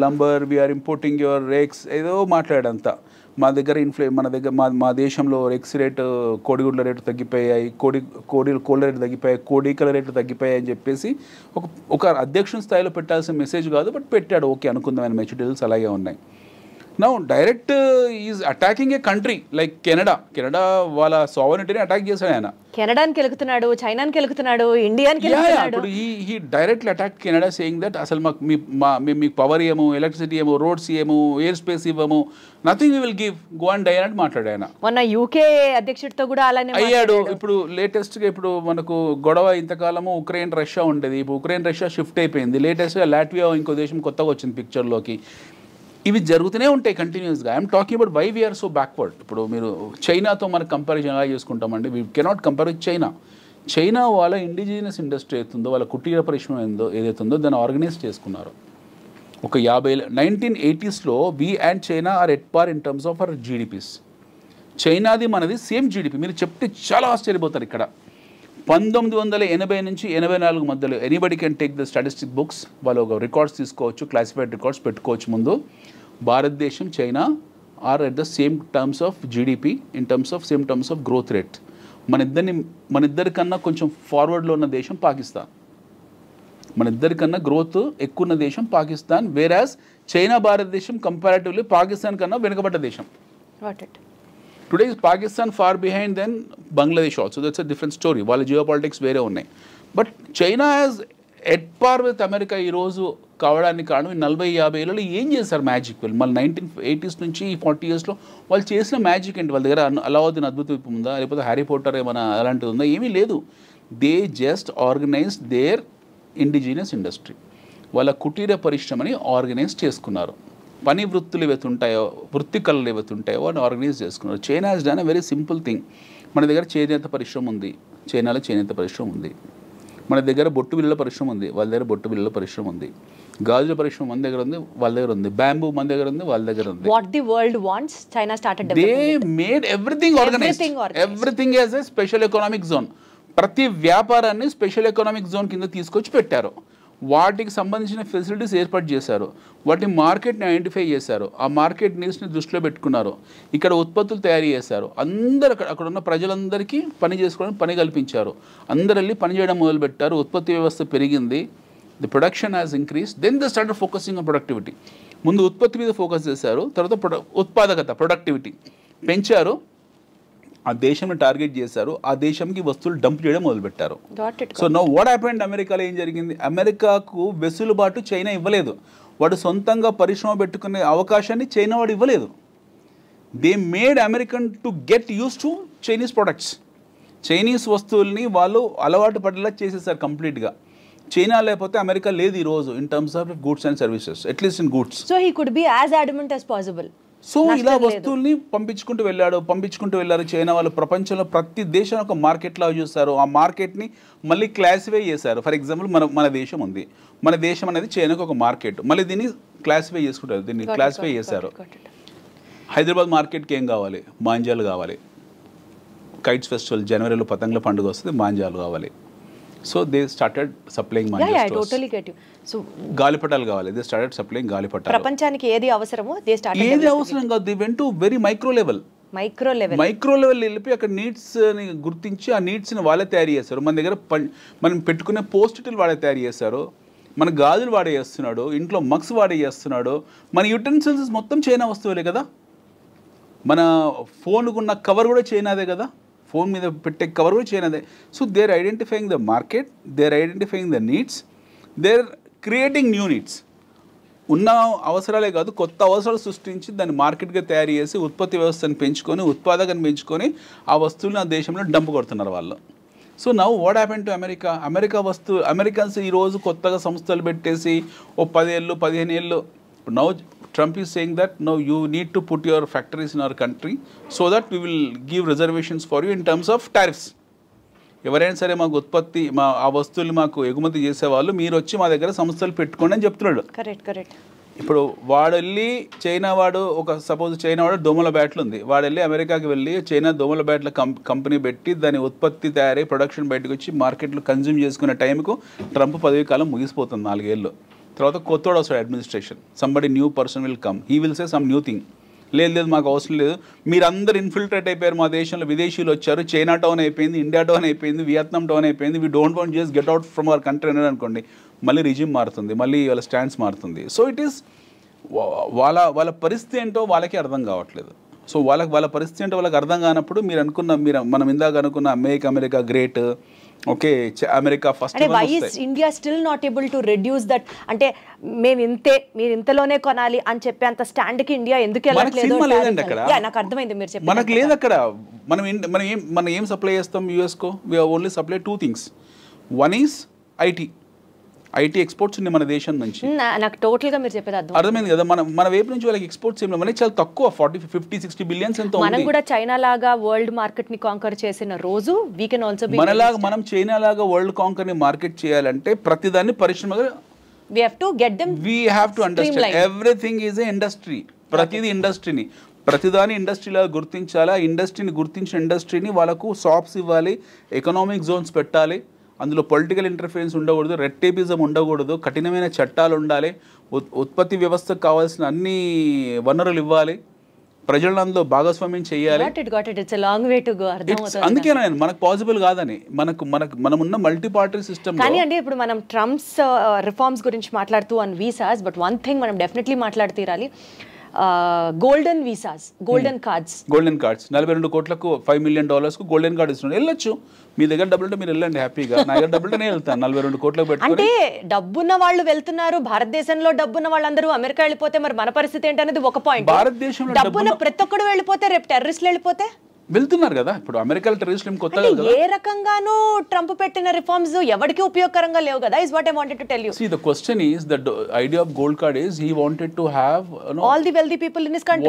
lumber, we're importing your rakes, ఏదో మాట్లాడంతా. మా దగ్గర మన దగ్గర మా దేశంలో ఎక్స్ రేటు, కోడిగుడ్ల రేటు తగ్గిపోయాయి, కోళ్ళ రేటు తగ్గిపోయాయి, కోడికల రేట్లు తగ్గిపోయాయి అని చెప్పేసి ఒక అధ్యక్షుని స్థాయిలో పెట్టాల్సిన మెసేజ్ కాదు, బట్ పెట్టాడు. ఓకే అనుకుందాం, ఆయన మెచ్యూరిటీస్ అలాగే ఉన్నాయి. Now direct is attacking A country like Canada. వాళ్ళ సావరెనిటీని అటాక్ చేశాడు ఆయన. కెనడాని కెలుకుతున్నాడు, చైనాని కెలుకుతున్నాడు, ఇండియాని కెలుకుతున్నాడు. ఇప్పుడు he directly attack Canada saying that అసలు మీకు పవర్ ఏమో, ఎలక్ట్రిసిటీ ఏమో, రోడ్స్ ఏమో, ఎయిర్ స్పేస్ ఇవ్వము, nothing we will give, go and die అని మాట్లాడాడు ఆయన. మొన్న యూకే అధ్యక్షుడితో కూడా అలానే అయ్యాడు. ఇప్పుడు లేటెస్ట్గా ఇప్పుడు మనకు గొడవ ఇంతకాలము ఉక్రెయిన్ రష్యా ఉండేది. ఇప్పుడు ఉక్రెయిన్ రష్యా షిఫ్ట్ అయిపోయింది. లేటెస్ట్గా లాట్వియా ఇంకో దేశం కొత్తగా వచ్చింది పిక్చర్లోకి. ఇవి జరుగుతూనే ఉంటాయి కంటిన్యూస్గా. I'm talking about why we're so backward. ఇప్పుడు మీరు చైనాతో మనకు కంపారిజన్ ఎలా చేసుకుంటామండి? We cannot compare with China. China వాళ్ళ ఇండిజినియస్ ఇండస్ట్రీ అవుతుందో వాళ్ళ కుటీర పరిశ్రమ ఏదైతే ఉందో దాన్ని ఆర్గనైజ్ చేసుకున్నారు. ఒక 1980s we and China are at par in terms of our GDPs. చైనాది మనది సేమ్ జీడిపి. మీరు చెప్తే చాలా ఆశ్చర్యపోతారు. ఇక్కడ 1980 నుంచి 84 మధ్యలో anybody can take the statistic books, వాళ్ళు ఒక రికార్డ్స్ తీసుకోవచ్చు, క్లాసిఫైడ్ రికార్డ్స్ పెట్టుకోవచ్చు. ముందు భారతదేశం China are at the same terms of GDP in terms of same terms of growth rate. మన ఇద్దరికన్నా కొంచెం ఫార్వర్డ్లో ఉన్న దేశం పాకిస్తాన్. మన ఇద్దరికన్నా గ్రోత్ ఎక్కువ ఉన్న దేశం పాకిస్తాన్. వేరాజ్ చైనా భారతదేశం కంపారిటివ్లీ పాకిస్తాన్ కన్నా వెనుకబడ్డ దేశం. Today is Pakistan far behind then Bangladesh also. That's a different story. వాళ్ళ జియో పాలిటిక్స్ వేరే ఉన్నాయి. But China as at par with America ఈరోజు కావడానికి కారణం ఈ 40-50 ఏళ్ళలో ఏం చేశారు మ్యాజిక్. మళ్ళీ 1980s నుంచి 40 yearsలో వాళ్ళు చేసిన మ్యాజిక్ ఏంటి? వాళ్ళ దగ్గర అలావుద్దీన్ అద్భుత దీపం ఉందా, లేకపోతే హ్యారీ పోటర్ ఏమైనా అలాంటిది ఉందా? ఏమీ లేదు. They just organised their indigenous industry. వాళ్ళ కుటీర పరిశ్రమని ఆర్గనైజ్ చేసుకున్నారు. పని వృత్తులు ఏవైతే ఉంటాయో, వృత్తి కళలు ఏవైతే ఉంటాయో వాటిని ఆర్గనైజ్ చేసుకున్నారు. China has done a very simple thing. మన దగ్గర చేనేత పరిశ్రమ ఉంది, చైనాలో చేనేత పరిశ్రమ ఉంది. మన దగ్గర బొట్టు బిళ్ళల పరిశ్రమ ఉంది, వాళ్ళ దగ్గర బొట్టు బిళ్ళల పరిశ్రమ ఉంది. గాజుల పరిశ్రమ మన దగ్గర ఉంది, వాళ్ళ దగ్గర ఉంది. బ్యాంబూ మన దగ్గర ఉంది, వాళ్ళ దగ్గర ఉంది. What the world wants China started they made everything organised. Everything as a special economic zone. ప్రతి వ్యాపారాన్ని స్పెషల్ ఎకనామిక్ జోన్ కింద తీసుకొచ్చి పెట్టారు. వాటికి సంబంధించిన ఫెసిలిటీస్ ఏర్పాటు చేశారు. వాటి మార్కెట్ని ఐడెంటిఫై చేశారు. ఆ మార్కెట్ నీడ్స్ని దృష్టిలో పెట్టుకున్నారు. ఇక్కడ ఉత్పత్తులు తయారు చేశారు. అందరు అక్కడ ఉన్న ప్రజలందరికీ పని చేసుకోవడానికి పని కల్పించారు. అందరు వెళ్ళి పని చేయడం మొదలుపెట్టారు. ఉత్పత్తి వ్యవస్థ పెరిగింది. The production has increase. Then the started focusing on productivity. ముందు ఉత్పత్తి మీద ఫోకస్ చేశారు, తర్వాత ఉత్పాదకత ప్రొడక్టివిటీ పెంచారు. ఆ దేశంని టార్గెట్ చేశారు. ఆ దేశంకి వస్తువులు డంప్ చేయడం మొదలుపెట్టారు. So know what happened? అమెరికాలో ఏం జరిగింది? అమెరికాకు వెసులుబాటు చైనా ఇవ్వలేదు. వాడు సొంతంగా పరిశ్రమ పెట్టుకునే అవకాశాన్ని చైనా వాడు ఇవ్వలేదు. They made American to get use to Chinese products. Chinese వస్తువుల్ని వాళ్ళు అలవాటు పడేలా చేసేసారు కంప్లీట్గా. చైనా లేకపోతే అమెరికా లేదు ఈరోజు in terms of goods and services, at least in goods. So he could be as adamant as possible. So ఇలా వస్తువుల్ని పంపించుకుంటూ వెళ్ళారు చైనా వాళ్ళు. ప్రపంచంలో ప్రతి దేశం ఒక మార్కెట్ లాగా చూస్తారు. ఆ మార్కెట్ని మళ్ళీ క్లాసిఫై చేశారు. ఫర్ ఎగ్జాంపుల్ మన దేశం ఉంది. మన దేశం అనేది చైనాకు ఒక మార్కెట్. మళ్ళీ దీన్ని క్లాసిఫై చేసుకుంటారు. దీన్ని క్లాసిఫై చేశారు. హైదరాబాద్ మార్కెట్కి ఏం కావాలి? మాంజాలు కావాలి. కైట్స్ ఫెస్టివల్ జనవరిలో పతంగుల పండుగ వస్తుంది, మాంజాలు కావాలి. సో దే స్టార్టెడ్ సప్లయింగ్ గాలిపటాలు కావాలి. దే స్టార్టెడ్ సప్లయింగ్ గాలిపటాలు. ప్రపంచానికి ఏది అవసరమో ఏది అవసరం కాదు. They went to very micro level వెళ్ళిపోయి అక్కడ నీడ్స్ ని గుర్తించి ఆ నీడ్స్ ని వాళ్ళే తయారు చేస్తారు. మన దగ్గర మనం పెట్టుకునే పోస్టులు వాళ్ళే తయారు చేస్తారు. మన గాజులు వాడే చేస్తున్నాడు, ఇంట్లో మగ్స్ వాడే చేస్తున్నాడు. మన యుటెన్సిల్స్ మొత్తం చైనా వస్తువులే కదా. మన ఫోన్కున్న కవర్ కూడా చైనాదే కదా. ఫోన్ మీద పెట్టే కవర్ కూడా చైనాదే. So they are identifying the market, they are identifying the needs, they are creating new needs. ఉన్న అవసరాలే కాదు, కొత్త అవసరాలు సృష్టించి దాన్ని మార్కెట్గా తయారు చేసి ఉత్పత్తి వ్యవస్థను పెంచుకొని, ఉత్పాదకను పెంచుకొని ఆ వస్తువులను ఆ దేశంలో డంప్ కొడుతున్నారు వాళ్ళు. So now what happen to Americans ఈరోజు కొత్తగా సంస్థలు పెట్టేసి ఓ 10 ఏళ్ళు 15 ఏళ్ళు. Now Trump is saying that no, you need to put your factories in our country so that we will give reservations for you in terms of tariffs. ఎవరైనా సరే మాకు ఉత్పత్తి ఆ వస్తువులు మాకు ఎగుమతి చేసేవాళ్ళు మీరు వచ్చి మా దగ్గర సంస్థలు పెట్టుకోండి అని చెప్తున్నాడు. కరెక్ట్. ఇప్పుడు వాడు వెళ్ళి చైనా వాడు సపోజ్ చైనా వాడు దోమల బ్యాట్లు ఉంది. వాడు వెళ్ళి అమెరికాకి వెళ్ళి చైనా దోమల బ్యాట్ల కంపెనీ పెట్టి దాని ఉత్పత్తి తయారై ప్రొడక్షన్ బయటకు వచ్చి మార్కెట్లో కన్జ్యూమ్ చేసుకునే టైంకు ట్రంప్ పదవి కాలం ముగిసిపోతుంది 4 ఏళ్ళు. తర్వాత కొత్తోడు వస్తాడు administration. Somebody new person will come, he will say some new thing. లేదు మాకు అవసరం లేదు, మీరందరూ ఇన్ఫిల్ట్రేట్ అయిపోయారు మా దేశంలో, విదేశీయులు వచ్చారు, చైనా టౌన్ అయిపోయింది, ఇండియా టౌన్ అయిపోయింది, వియత్నాం టౌన్ అయిపోయింది, we don't want just get out from our country అనేది అనుకోండి, మళ్ళీ రిజిమ్ మారుతుంది, మళ్ళీ వాళ్ళ స్టాండ్స్ మారుతుంది. సో ఇట్ ఈస్ వాళ్ళ పరిస్థితి ఏంటో వాళ్ళకి అర్థం కావట్లేదు. సో వాళ్ళ పరిస్థితి ఏంటో వాళ్ళకి అర్థం కానప్పుడు మనం ఇందాక అనుకున్న America great, okay America first. అంటే why is India still not able to reduce that? అంటే మీరు ఇంతలోనే కొనాలి అని చెప్పే అంత స్టాండ్ కి ఇండియా ఎందుకు వెళ్ళట్లేదు? నాకు అర్థమైంది మీరు చెప్పి. మనకు లేదు అక్కడ. మనం ఏం సప్లై చేస్తాం యుఎస్ కో? We only supply 2 things. One is IT. IT exports ఉన్నాయి మన దేశం నుంచి. నాకు టోటల్ గా మీరు చెప్పేది అర్థమైంది కదా. మన వైపు నుంచి వాళ్ళకి ఎక్స్పోర్ట్స్ ఏం మనకి చాలా తక్కువ, 40-50-60 బిలియన్స్ ఎంతో. మనం కూడా చైనా లాగా వరల్డ్ మార్కెట్ ని కాంకర్ చేసిన రోజు వీ కెన్ ఆల్సో బి మనలాగా మనం చైనా లాగా వరల్డ్ కాంకర్ ని మార్కెట్ చేయాలంటే ప్రతిదాన్ని పరిశ్రమగా we have to get them, we have to understand everything is a industry. ప్రతిది ఇండస్ట్రీని, ప్రతిదాని ఇండస్ట్రీలా గుర్తించాలి. ఆ ఇండస్ట్రీని గుర్తించిన ఇండస్ట్రీని వాళ్ళకు షాప్స్ ఇవ్వాలి, ఎకనామిక్ జోన్స్ పెట్టాలి, అందులో పొలిటికల్ ఇంటర్ఫరెన్స్ ఉండకూడదు, రెడ్ టేపిజం ఉండకూడదు, కఠినమైన చట్టాలు ఉండాలి, ఉత్పత్తి వ్యవస్థకు కావాల్సిన అన్ని వనరులు ఇవ్వాలి, ప్రజలను అందులో భాగస్వామ్యం చేయాలి. అందుకే మనకు పాసిబుల్ కాదని, మనం ఉన్న మల్టీ పార్టీ సిస్టమ్. కానీ అంటే ఇప్పుడు మనం ట్రంప్స్ రిఫార్మ్స్ గురించి మాట్లాడుతూ on visas, but one thing మనం డెఫినెట్లీ మాట్లాడుతీరాలి, గోల్డెన్ వీసాస్, గోల్డెన్ కార్డ్స్. 42 కోట్లకు $5 million గోల్డెన్ కార్డ్ ఇస్తున్నాడు. వెళ్ళొచ్చు, మీ దగ్గర డబ్బులు ఉంటే మీరు వెళ్ళండి హ్యాపీగా. నా దగ్గర డబ్బులు నేను వెళ్తాను 42 కోట్లకు పెట్టుకొని. అంటే డబ్బున్న వాళ్ళు వెళ్తున్నారు, భారతదేశంలో డబ్బున్న వాళ్ళందరూ అమెరికా వెళ్ళిపోతే మరి మన పరిస్థితి ఏంటనేది ఒక పాయింట్. భారతదేశంలో డబ్బున్న ప్రతి ఒక్కడు వెళ్ళిపోతే రేపు టెర్రరిస్టులు వెళ్ళిపోతే వెళ్తున్నారు కదా. ఇప్పుడు అమెరికాలో టెర్రరిస్టులు కొత్తగా ఏ రకంగానూ ట్రంప్ పెట్టిన రిఫార్మ్స్ ఎవరికి ఉపయోగకరంగా లేవు కదా. Is what I wanted to tell you. See, the question is, the idea of gold card is he wanted to have all the wealthy people in his country,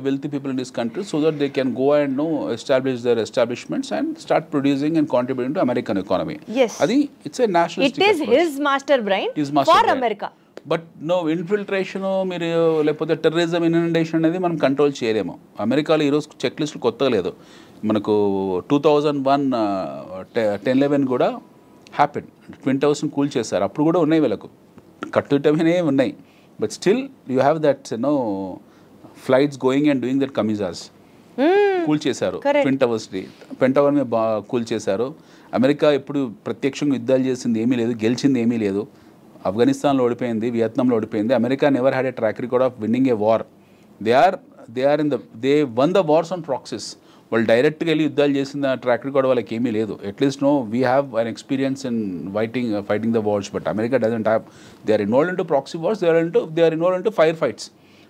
wealthy people in his country, so that they can go and establish their establishments and start producing and contributing to American economy. Yes, adi it's a nationalistic it is approach. His master brain for America. But no infiltration మీరు లేకపోతే terrorism infiltration అనేది మనం control చేయలేము. అమెరికాలో ఈరోజు check లిస్టులు కొత్తగా లేదు. మనకు 2001 10/11 కూడా హ్యాపెన్, ట్విన్ టవర్స్ని కూల్ చేశారు. అప్పుడు కూడా ఉన్నాయి, వీళ్ళకు కట్టుటమే ఉన్నాయి. But still you have that flights going and doing that kamikazes కూల్ చేశారు. ట్విన్ టవర్స్ని, పెంటగాన్ మీద కూల్ చేశారు. అమెరికా ఇప్పుడు ప్రత్యక్షంగా యుద్ధాలు చేసింది ఏమీ లేదు, గెలిచింది ఏమీ లేదు. ఆఫ్ఘనిస్తాన్లో ఓడిపోయింది, వియత్నాంలో ఓడిపోయింది. America never had a track record of winning a war. They one the wars on praxis. వాళ్ళు డైరెక్ట్గా వెళ్ళి యుద్ధాలు చేసిన ట్రాక్ రికార్డ్ వాళ్ళకి ఏమీ లేదు. At least we have an experience in fighting the wars. But America doesn't have. They are involved in two proxy wars, they are involved in two fire fights.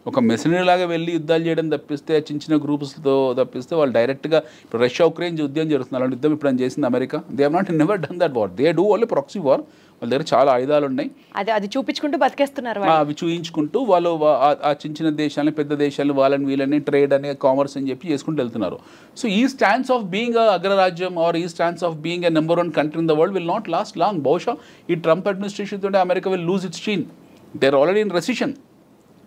ఒక machinery లాగా వెళ్ళి యుద్ధాలు చేయడం తప్పిస్తే, చిన్న చిన్న గ్రూప్స్తో తప్పిస్తే వాళ్ళు డైరెక్ట్గా ఇప్పుడు రష్యా ఉక్రెయిన్ యుద్ధం జరుగుతుంది, అలాంటి యుద్ధం ఇప్పుడు చేసింది America. They have not never done that war. They do only proxy war. వాళ్ళ దగ్గర చాలా ఆయుధాలు ఉన్నాయి, అది చూపించుకుంటూ బతికేస్తున్నారు. అవి చూయించుకుంటూ వాళ్ళు ఆ చిన్న చిన్న దేశాలని, పెద్ద దేశాలు, వాళ్ళని వీళ్ళని ట్రేడ్ అని, కామర్స్ అని చెప్పి చేసుకుంటూ వెళ్తున్నారు. సో ఈ స్టాన్స్ ఆఫ్ బీయింగ్ అగ్రరాజ్యం ఆర్ ఈ stance of being a number 1 country in the world will not last long. బహుశా ఈ ట్రంప్ అడ్మినిస్ట్రేషన్ తోటి America will lose its sheen. They are already in recession.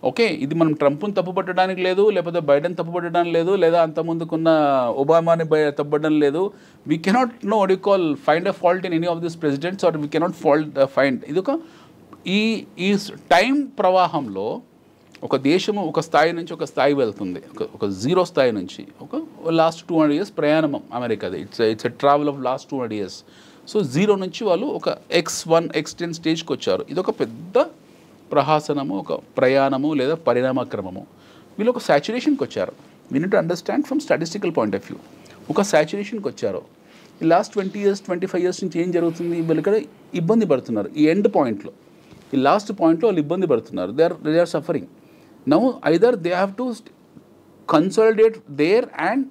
Okay, ఇది మనం ట్రంప్ని తప్పుపట్టడానికి లేదు, లేకపోతే బైడెన్ తప్పుపట్టడానికి లేదు, లేదా అంతకుముందుకున్న ఒబామాని తప్పుపట్టడం లేదు. We cannot find a fault in any of this presidents, or we cannot find. ఇది ఈ టైం ప్రవాహంలో ఒక దేశము ఒక స్థాయి నుంచి ఒక స్థాయి వెళ్తుంది, ఒక జీరో స్థాయి నుంచి ఒక లాస్ట్ 200 years ప్రయాణం అమెరికాది. It's a travel of last 200 years. So zero నుంచి వాళ్ళు ఒక X1 X10 స్టేజ్కి వచ్చారు. ఇది ఒక పెద్ద ప్రహాసనము, ఒక ప్రయాణము లేదా పరిణామక్రమము. వీళ్ళు ఒక సాచురేషన్కి వచ్చారు. We need to understand from statistical point of view. ఒక సాచురేషన్కి వచ్చారు. ఈ లాస్ట్ 20 years 25 years నుంచి ఏం జరుగుతుంది, వీళ్ళు ఇక్కడ ఇబ్బంది పడుతున్నారు. ఈ ఎండ్ పాయింట్లో, ఈ లాస్ట్ పాయింట్లో వాళ్ళు ఇబ్బంది పడుతున్నారు. They are suffering. Now either they have to consolidate there and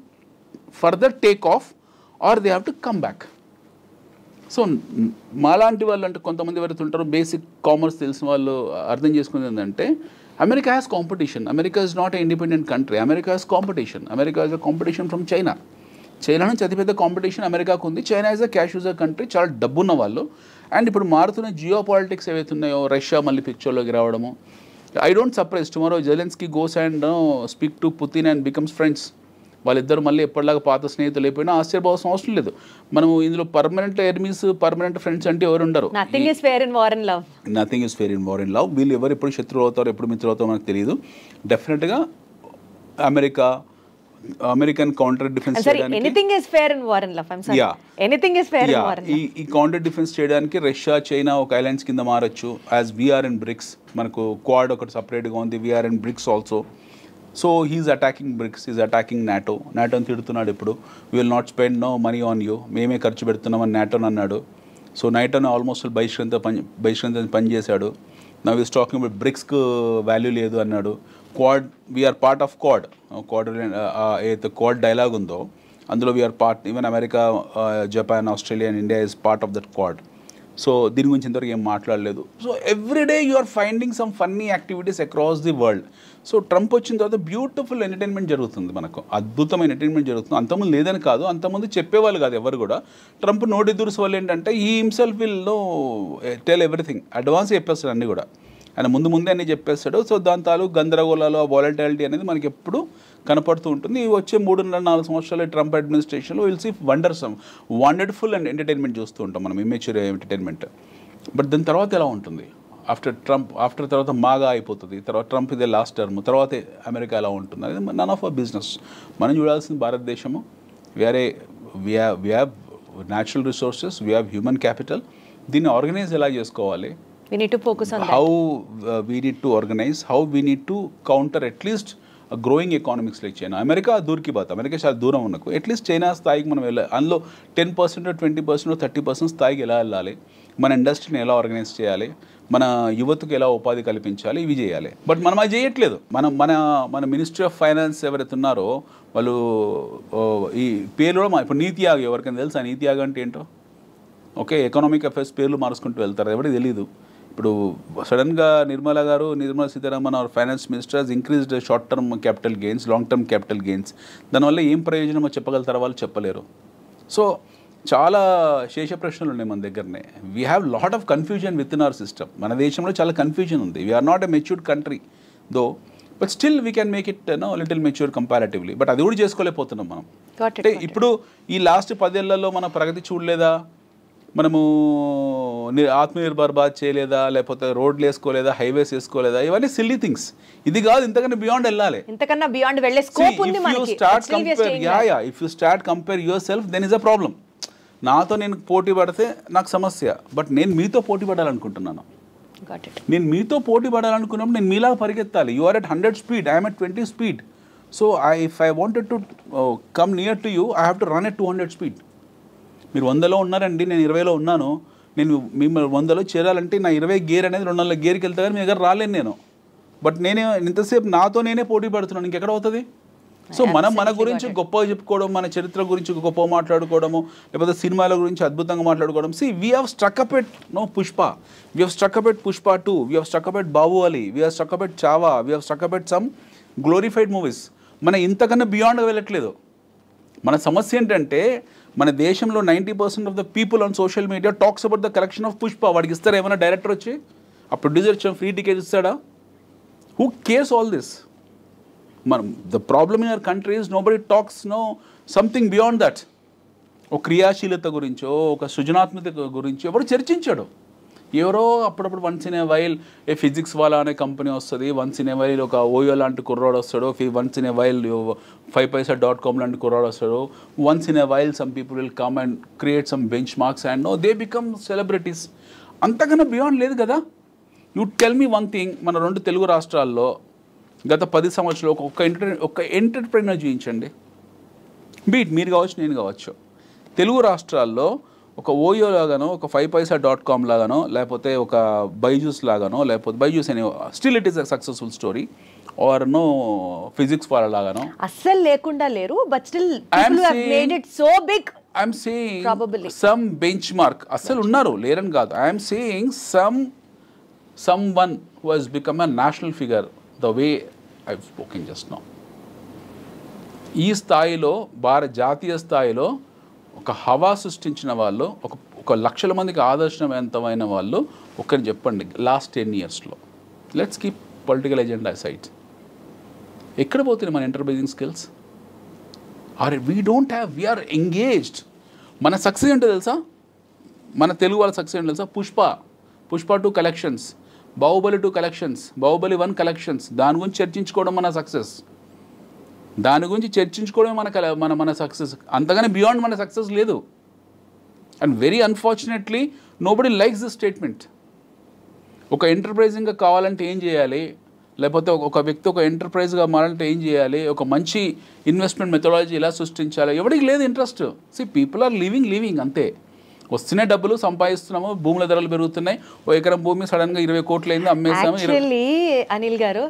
further take off, or they have to come back. So మాలాంటి వాళ్ళు అంటే కొంతమంది ఎవరైతే ఉంటారో బేసిక్ కామర్స్ తెలిసిన వాళ్ళు అర్థం చేసుకునేది ఏంటంటే, America has competition. America is not a independent country. America has competition. America is a competition from China. China నుంచి అతిపెద్ద కాంపిటీషన్ అమెరికాకు ఉంది. China is a cash user country, చాలా డబ్బున్న వాళ్ళు. అండ్ ఇప్పుడు మారుతున్న జియో పాలిటిక్స్ ఏవైతే ఉన్నాయో, రష్యా మళ్ళీ పిక్చర్లోకి రావడము. I don't surprise tomorrow Zelensky goes and speak to Putin and becomes friends. వాళ్ళిద్దరు మళ్ళీ ఎప్పటిలాగా పాత స్నేహితులు అయిపోయినా ఆశ్చర్యపోవాల్సిన అవసరం లేదు. మనం ఇందులో పర్మనెంట్ ఎనిమీస్, పర్మనెంట్ ఫ్రెండ్స్ అంటే ఎవరు ఉండరు. Nothing is fair in war and love. వీళ్ళు ఎవరు ఎప్పుడు శత్రువు అవుతారో, ఎప్పుడు మిత్రులు అవుతారో మనకు తెలియదు. డెఫినెట్గా అమెరికన్ కౌంటర్ డిఫెన్స్ ఈ కౌంటర్ డిఫెన్స్ చేయడానికి రష్యా, చైనా ఒక అలయన్స్ కింద మారచ్చు. యాజ్ వీఆర్ ఇన్ బ్రిక్స్, మనకు క్వాడ్ ఒకటి సపరేట్గా ఉంది, we're in BRICS also. So he's attacking BRICS, is attacking నాటోని తిడుతున్నాడు. ఇప్పుడు we will not spend no money on you, మేమే ఖర్చు పెడుతున్నామని నాటోని అన్నాడు. సో నాటోని ఆల్మోస్ట్ బహిష్కరించ పనిచేశాడు. నవ్ ఈస్ టాకింగ్ అబౌట్ బ్రిక్స్కు వాల్యూ లేదు అన్నాడు. Quad, we're part of Quad. ఏదైతే క్వాడ్ డైలాగ్ ఉందో అందులో we're part. Even America, Japan, Australia and India is part of that Quad. So దీని గురించి ఇంతవరకు ఏం మాట్లాడలేదు. So everyday you are finding some funny activities across the world. So Trump వచ్చిన తర్వాత బ్యూటిఫుల్ ఎంటర్టైన్మెంట్ జరుగుతుంది, మనకు అద్భుతమైన ఎంటర్టైన్మెంట్ జరుగుతుంది. అంతకుముందు లేదని కాదు, అంతకుముందు చెప్పేవాళ్ళు కాదు ఎవరు కూడా. ట్రంప్ నోటి దురుసు వల్ల ఏంటంటే ఈ himself will know tell everything, advance చెప్పేస్తాడు అన్నీ కూడా, ఆయన ముందే అన్నీ చెప్పేస్తాడు. సో దాని తాలూకు గందరగోళాలు, ఆ వాలటాలిటీ అనేది మనకి ఎప్పుడు కనపడుతూ ఉంటుంది. ఈ వచ్చే 3.5-4 సంవత్సరాల ట్రంప్ అడ్మినిస్ట్రేషన్లో will see wonderful and entertainment చూస్తూ ఉంటాం మనం, ఇమ్మెచ్యూర్ ఎంటర్టైన్మెంట్. బట్ దాని తర్వాత ఎలా ఉంటుంది ఆఫ్టర్ తర్వాత మాగా అయిపోతుంది, తర్వాత ట్రంప్ ఇదే లాస్ట్ టర్మ్, తర్వాత అమెరికా ఎలా ఉంటుంది అనేది నన్ ఆఫ్ అవర్ బిజినెస్. మనం చూడాల్సింది భారతదేశము, we have natural resources, we have human capital. దీన్ని ఆర్గనైజ్ ఎలా చేసుకోవాలి, we need to focus on how we need to organize, how we need to counter at least a growing economics like China. America దూరికి బాత్, America చాలా దూరం ఉన్నకు, at least China స్థాయికి మనం వెళ్ళాలి. అందులో 10%, 20%, 30% స్థాయికి ఎలా వెళ్ళాలి, మన ఇండస్ట్రీని ఎలా ఆర్గనైజ్ చేయాలి, మన యువతకు ఎలా ఉపాధి కల్పించాలి, ఇవి చేయాలి. బట్ మనం అది చేయట్లేదు. మన మినిస్ట్రీ ఆఫ్ ఫైనాన్స్ ఎవరైతే ఉన్నారో వాళ్ళు ఈ పేరు కూడా ఇప్పుడు నీతి ఆయోగ్, ఎవరికైనా తెలుసా నీతి ఆయోగ్ అంటే ఏంటో? ఓకే, ఎకనామిక్ అఫైర్స్ పేర్లు మార్చుకుంటూ వెళ్తారు, ఎవరికి తెలియదు. ఇప్పుడు సడన్గా Nirmala Sitharaman are finance minister has increased short term capital gains, long term capital gains. దానివల్ల ఏం ప్రయోజనమో చెప్పగలుగుతారో వాళ్ళు చెప్పలేరు. సో చాలా శేష ప్రశ్నలు ఉన్నాయి మన దగ్గరనే. We have lot of confusion with in our system. మన దేశంలో చాలా కన్ఫ్యూజన్ ఉంది. We're not a matured country though, but still we can make it little mature comparatively. But అది కూడా చేసుకోలేకపోతున్నాం మనం. అంటే ఇప్పుడు ఈ లాస్ట్ 10 ఏళ్లలో మన ప్రగతి చూడలేదా, మనము ఆత్మనిర్భర్ భారత్ చేయలేదా, లేకపోతే రోడ్లు వేసుకోలేదా, హైవేస్ వేసుకోలేదా, ఇవన్నీ సిల్లీ థింగ్స్. ఇది కాదు, ఇంతకన్నా బియాండ్ వెళ్ళాలి, ఇంతకన్నా బియాండ్ వెళ్ళే స్కోప్ ఉంది మనకి. If you start compare yourself then is a problem. నాతో నేను పోటీ పడితే నాకు సమస్య, బట్ నేను మీతో పోటీ పడాలనుకుంటున్నాను. నేను మీతో పోటీ పడాలనుకున్నప్పుడు నేను మీలాగా పరిగెత్తాలి. You are at 100 speed, I'm at 20 speed. So if I wanted to come near to you, I have to run at 200 speed. మీరు 100లో ఉన్నారండి, నేను 20లో ఉన్నాను. నేను మిమ్మల్ని 100లో చేరాలంటే నా 20 గేర్ అనేది 200 గేర్కి వెళ్తా, కానీ మీ దగ్గర రాలేను నేను. బట్ నేనే ఇంతసేపు నాతో నేనే పోటీ పడుతున్నాను, ఇంకెక్కడ అవుతుంది? సో మన గురించి గొప్పగా చెప్పుకోవడం, మన చరిత్ర గురించి గొప్పగా మాట్లాడుకోవడము, లేకపోతే సినిమాల గురించి అద్భుతంగా మాట్లాడుకోవడం. We have struck up at Pushpa, we have struck up at Pushpa 2, we have struck up at Baahubali, we have struck up at Chhaava, we have struck up at some glorified movies. మన ఇంతకన్నా బియాండ్గా వెళ్ళట్లేదు. మన సమస్య ఏంటంటే మన దేశంలో 90% of the people on social media talks about the collection of Pushpa. వాడికి ఇస్తారా ఏమైనా డైరెక్టర్ వచ్చి, ఆ ప్రొడ్యూసర్ ఇచ్చిన ఫ్రీ టికెట్ ఇస్తాడా? Who cares all this? The problem in our country is nobody talks something beyond that. ఒక క్రియాశీలత గురించో, ఒక సృజనాత్మక గురించో ఎవరు చర్చించాడు? ఎవరో అప్పుడప్పుడు once in a while A physics వాళ్ళ అనే కంపెనీ వస్తుంది, వన్స్ ఇన్ ఏ వైల్ ఒక ఓయో లాంటి కుర్రాడు వస్తాడు, once in a while 5paisa.com లాంటి కుర్రాడు వస్తాడు, once in a while some people will come and create some bench marks and they become celebrities. అంతకన్నా బియాండ్ లేదు కదా. You tell me one thing, మన 2 తెలుగు రాష్ట్రాల్లో గత 10 సంవత్సరాలు ఒక ఎంటర్ప్రెన్యూర్ చూపించండి. బీట్ మీరు కావచ్చు, నేను కావచ్చు. తెలుగు రాష్ట్రాల్లో ఒక ఓయో లాగానో, ఒక 5paisa.com లాగానో, లేకపోతే ఒక బైజూస్ లాగానో, లేకపోతే బైజూస్ అనే still it is a successful story, or physics వాళ్ళ లాగానో అస్సల్ లేకుండా లేరు. But still people have made it so big. I'm saying some benchmark అస్సలు ఉన్నారు, లేరని కాదు. I'm saying someone who has become a national figure the way I've spoken just now. ఈ స్థాయిలో జాతీయ స్థాయిలో ఒక హవా సృష్టించిన వాళ్ళు, ఒక లక్షల మందికి ఆదర్శవంతమైన వాళ్ళు ఒక్కరిని చెప్పండి లాస్ట్ 10 yearsలో. Let's keep political agenda side. ఎక్కడ పోతుంది మన enterprising skills? We are engaged. మన సక్సెస్ ఏంటో తెలుసా? మన తెలుగు వాళ్ళ సక్సెస్ ఏంటో తెలుసా? Pushpa 2 collections, Baahubali 2 collections, Baahubali 1 collections. దాని గురించి చర్చించుకోవడం మన సక్సెస్. మన సక్సెస్. అంతగానే బియాండ్ మన సక్సెస్ లేదు. And very unfortunately nobody likes this statement. ఒక ఎంటర్ప్రైజింగ్గా కావాలంటే ఏం చేయాలి, లేకపోతే ఒక వ్యక్తి ఒక ఎంటర్ప్రైజ్గా మారాలంటే ఏం చేయాలి, ఒక మంచి ఇన్వెస్ట్మెంట్ మెథడాలజీ ఎలా సృష్టించాలి, ఎవరికి లేదు ఇంట్రెస్ట్. పీపుల్ ఆర్ లివింగ్ అంతే. వస్తున్న డబ్బులు సంపాదిస్తున్నాము, భూముల ధరలు పెరుగుతున్నాయి. ఓ ఎకరం భూమి సడన్ గా 20 కోట్లు అయింది, అమ్మేసాము. యాక్చువల్లీ అనిల్ గారు,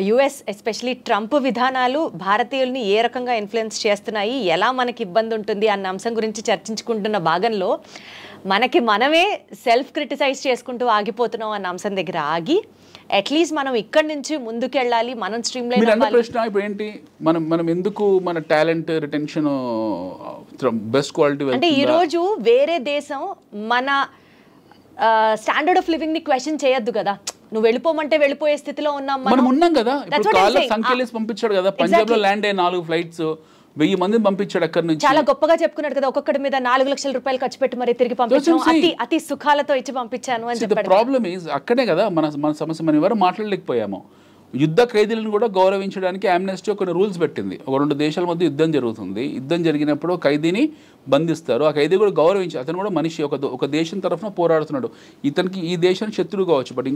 యుఎస్ ఎస్పెషలీ ట్రంప్ విధానాలు భారతీయుల్ని ఏ రకంగా ఇన్ఫ్లుయెన్స్ చేస్తున్నాయి, ఎలా మనకి ఇబ్బంది ఉంటుంది అన్న అంశం గురించి చర్చించుకుంటున్న భాగంలో మనమే సెల్ఫ్ క్రిటిసైజ్ చేసుకుంటూ ఆగిపోతున్నాం అన్న అంశం దగ్గర ఆగి అట్లీస్ట్ మనం ఇక్కడి నుంచి ముందుకెళ్ళాలి, మనం స్ట్రీమ్ లైన్ అవ్వాలి. ప్రశ్న ఇప్పుడు ఏంటి, మనం ఎందుకు మన టాలెంట్ రిటెన్షన్ బెస్ట్ క్వాలిటీ అంటే ఈ రోజు వేరే దేశం మన స్టాండర్డ్ ఆఫ్ లివింగ్ ని క్వశ్చన్ చేయొద్దు కదా. నువ్వు వెళ్ళిపోమంటే వెళ్ళిపోయే స్థితిలో మనం ఉన్నాం కదా. ఇప్పుడు కాళ్ళ సంఖ్యలేసి పంపించాడు కదా, పంజాబ్ లో ల్యాండ్ అయ్యే 4 ఫ్లైట్స్ 1000 మందిని పంపించాడు అక్కడ నుంచి. చాలా గొప్పగా చెప్పుకున్నాడు కదా, ఒక్కొక్కడి మీద 4 లక్షల రూపాయలు ఖర్చు పెట్టి మరి తిరిగి పంపించాను, అతి సుఖాలతో ఇచ్చి పంపించాను అని చెప్పాడు. ప్రాబ్లమ్ ఈజ్ అక్కడే కదా మన సమస్య. మనం ఎవరు మాట్లాడలేకపోయాము. యుద్ధ ఖైదీలను కూడా గౌరవించడానికి ఆమ్నెస్టీ కొన్ని రూల్స్ పెట్టింది. ఒక 2 దేశాల మధ్య యుద్ధం జరుగుతుంది. యుద్ధం జరిగినప్పుడు ఖైదీని బంధిస్తారు. ఆ ఖైదీ కూడా గౌరవించి, అతను కూడా మనిషి, ఒక దేశం తరఫున పోరాడుతున్నాడు. ఇతనికి ఈ దేశానికి శత్రువు కావచ్చు, బట్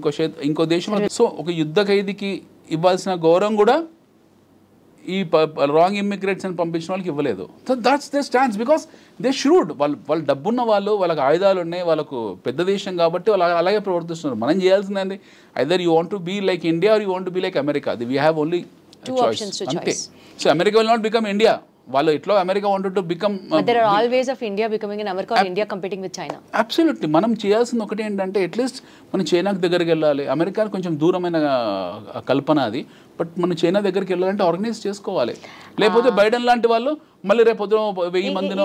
ఇంకో దేశం. సో ఒక యుద్ధ ఖైదీకి ఇవ్వాల్సిన గౌరవం కూడా ఈ రాంగ్ ఇమ్మిగ్రేట్స్ అని పంపించిన వాళ్ళకి ఇవ్వలేదు. So that's they stands because they should. వాళ్ళు డబ్బున్న వాళ్ళు, వాళ్ళకి ఆయుధాలు ఉన్నాయి, వాళ్ళకు పెద్ద దేశం కాబట్టి వాళ్ళు అలాగే ప్రవర్తిస్తున్నారు. మనం చేయాల్సిందండి, either you want to be like India or you want to be like America. We have only choice అంతే. So America will not become India. వాళ్ళు ఎట్లా America wanted to become, there are always of India becoming an America or India competing with China. Absolutely. మనం చేయాల్సింది ఒకటి ఏంటంటే at least మనం చైనాకి దగ్గరికి వెళ్ళాలి. అమెరికా కొంచెం దూరమైన కల్పన అది, బట్ మనం చైనా దగ్గరికి వెళ్ళాలంటే ఆర్గనైజ్ చేసుకోవాలి. లేకపోతే బైడెన్ లాంటి వాళ్ళు మళ్ళీ రేపు 1000 మందిని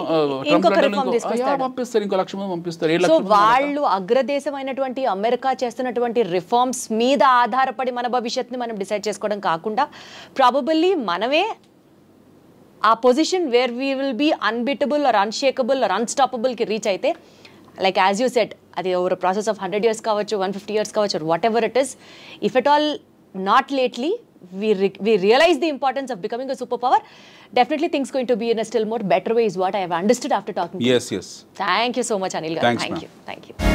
పంపిస్తారు, ఇంకో 1,00,000 మంది పంపిస్తారు. సో వాళ్ళు అగ్రదేశమైనటువంటి అమెరికా చేస్తున్నటువంటి రిఫార్మ్స్ మీద ఆధారపడి మన భవిష్యత్తుని మనం డిసైడ్ చేసుకోవడం కాకుండా ప్రాబబల్లీ మనమే ఆ position where we will be unbeatable or unshakeable or అన్స్టాపబుల్కి రీచ్ అయితే, లైక్ యాజ్ యూ సెట్, అది ఓవర్ ప్రాసెస్ ఆఫ్ 100 years కావచ్చు, 150 years కావచ్చు, whatever it is. If at all not lately we realize the importance of becoming a superpower, definitely things going to be in a still more better way is what I have understood after talking to you. Yes. Thank you so much, Anil garu. Thank you.